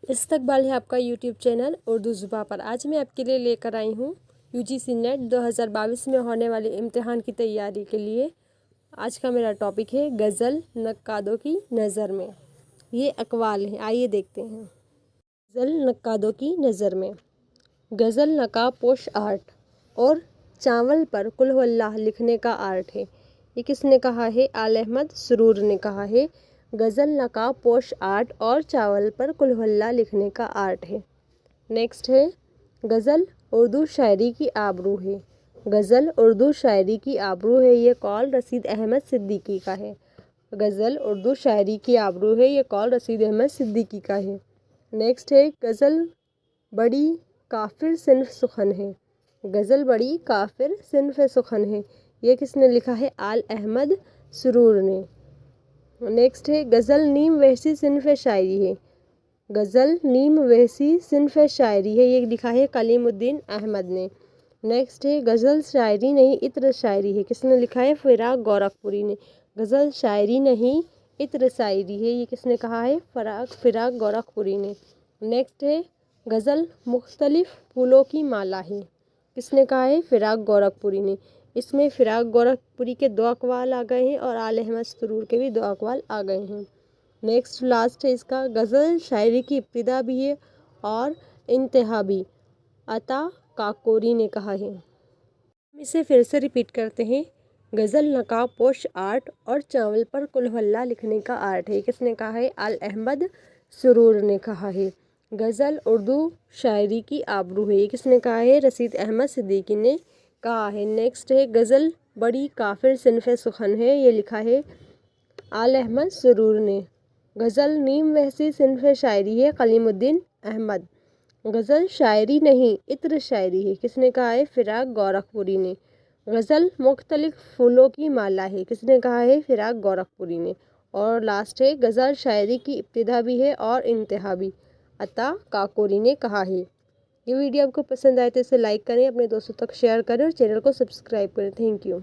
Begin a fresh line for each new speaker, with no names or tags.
इस्तकबाल है आपका यूट्यूब चैनल उर्दू ज़ुबान पर। आज मैं आपके लिए लेकर आई हूँ यूजीसी नेट 2022 में होने वाले इम्तिहान की तैयारी के लिए। आज का मेरा टॉपिक है गज़ल नक्कादों की नज़र में। ये अक़वाल हैं, आइए देखते हैं। गज़ल नक्कादों की नज़र में। गज़ल नकाब पोश आर्ट और चावल पर कुल हु अल्लाह लिखने का आर्ट है। ये किसने कहा है? आल अहमद सुरूर ने कहा है। गज़ल नकाब पोश आर्ट और चावल पर कुल हु अल्लाह लिखने का आर्ट है। नेक्स्ट है गज़ल उर्दू शायरी की आबरू है। गज़ल उर्दू शायरी की आबरू है, ये कौल रशीद अहमद सिद्दीकी का है। गज़ल उर्दू शायरी की आबरू है, ये कौल रशीद अहमद सिद्दीकी का है। नेक्स्ट है गज़ल बड़ी काफिर सिन्फ सुखन है। गज़ल बड़ी काफिर सिन्फ सुखन है, ये किसने लिखा है? आल अहमद सुरूर ने। नेक्स्ट है गज़ल नीम वहसी सिन्फ शायरी है। गज़ल नीम वहसी सिन्फ शायरी है, ये लिखा है कलीमुद्दीन अहमद ने। नेक्स्ट है गज़ल शायरी नहीं इत्र शायरी है, किसने लिखा है? फ़िराक गोरखपुरी ने। गज़ल शायरी नहीं इत्र शायरी है, ये किसने कहा है? फ़िराक गोरखपुरी ने। नेक्स्ट है गज़ल मुख्तलिफ फूलों की माला है, किसने कहा है? फ़िराक गोरखपुरी ने। इसमें फ़िराक गोरखपुरी के 2 अक़वाल आ गए हैं और आल अहमद सुरूर के भी 2 अक़वाल आ गए हैं। नेक्स्ट लास्ट है इसका गज़ल शायरी की इब्तिदा भी है और इंतहा भी, अता काकोरी ने कहा है। हम इसे फिर से रिपीट करते हैं। गज़ल नकाब पोश आर्ट और चावल पर कुल हु अल्लाह लिखने का आर्ट है, किसने कहा है? आल अहमद सुरूर ने कहा है। गज़ल उर्दू शायरी की आबरू है, ये किसने कहा है? रशीद अहमद सिद्दीकी ने कहा है। नेक्स्ट है गज़ल बड़ी काफिर सिन्फ सुखन है, ये लिखा है आल अहमद सुरूर ने। गज़ल नीम वहसी सिन्फ शायरी है, कलीमुद्दीन अहमद। गज़ल शायरी नहीं इत्र शायरी है, किसने कहा है? फ़िराक गोरखपुरी ने। गज़ल मुख्तलिफ फूलों की माला है, किसने कहा है? फ़िराक गोरखपुरी ने। और लास्ट है गज़ल शायरी की इब्तिदा भी है और इंतहा भी, अता काकोरी ने कहा है। ये वीडियो आपको पसंद आए तो इसे लाइक करें, अपने दोस्तों तक शेयर करें और चैनल को सब्सक्राइब करें। Thank you.